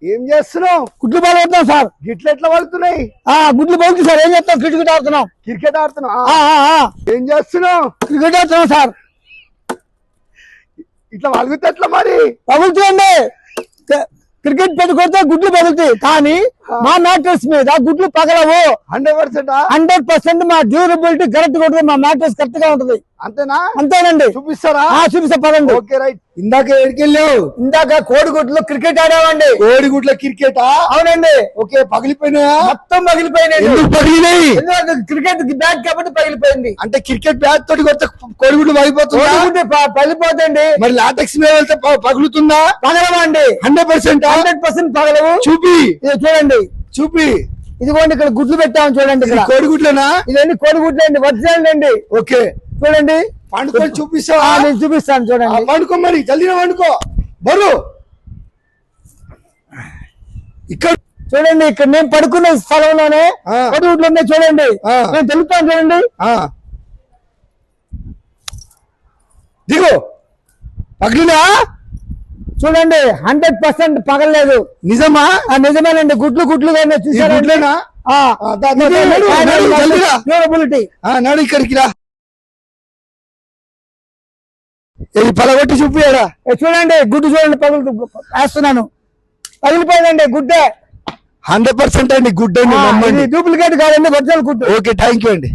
ఏం చేస్తున్నావు? గుడ్లు బాల్ ఆడుతున్నాం సార్. గిట్లు ఎట్లా పడుతున్నాయి? గుడ్లు బాగుంది సార్. ఏం చేస్తాం? క్రికెట్ ఆడుతున్నాం. క్రికెట్ ఆడుతున్నావు? ఏం చేస్తున్నావు? క్రికెట్ ఆడుతున్నాం సార్. ఇట్లా పలుగుతే ఎట్లా మరి? పగులుతాయండి. క్రికెట్ పెట్టి కొడితే గుడ్లు పగులుతాయి, కానీ మా మ్యాట్రెస్ మీద గుడ్లు పగలవు. 100%? 100% మా డ్యూరబిలిటీ కరెక్ట్ గా ఉంటుంది. మా మ్యాట్రెస్ కరెక్ట్ గా ఉంటుంది. అంతేనా? అంతేనండి. చూపిస్తారా? చూపిస్తా పదండి. Okay right. ఇందాక ఎడికెళ్ళావు? ఇందాక కోడిగుడ్లు క్రికెట్ ఆడామండి. కోడిగుడ్ల క్రికెటా? అవునండి. ఓకే, పగిలిపోయినాయా? మొత్తం పగిలిపోయినాయి. ఎందుకు పగిలినాయి? క్రికెట్ బ్యాట్ కాబట్టి పగిలిపోయింది. అంటే క్రికెట్ బ్యాట్ తోటి కొడితే కోడిగుడ్లు పగిలిపోతుంది? పగిలిపోతాయండి. మరి లాటెక్స్ మీద వెళ్తే పగులుతుందా? పగలవండి. 100%? 100% పగలవు. చూపి. చూడండి, చూపి. ఇదిగోండి ఇక్కడ గుడ్లు పెట్టాము చూడండి. కోడిగుడ్లేనా? ఇదండి కోడిగుడ్లు అండి, ఒరిజినల్ అండి. ఓకే, చూడండి. పండుకొని చూపిస్తావా? నేను చూపిస్తాను చూడండి. పండుకో, మరి జల్దీగా పండుకో. బరు ఇక్కడ చూడండి, ఇక్కడ నేను పడుకున్న స్థలంలోనే కోడిగుడ్లు ఉన్నాయి చూడండి. నేను తెలుపుతాను చూడండి. దిగు. పగిలినా? చూడండి, 100% పగలలేదు. నిజమా? నిజమేనండి. గుడ్లుగా చూసారండి. డ్యూరబిలిటీ. నాడు ఇక్కడికి రా. ఇది పలగొట్టి చూపియాడా? చూడండి, గుడ్డు చూడండి, వేస్తున్నాను. పగిలిపోయిందండి గుడ్డే. 100% అండి గుడ్ అండి. డూప్లికేట్ కాదండి, ఒరిజినల్ గుడ్డు. ఓకే, థ్యాంక్ యూ అండి.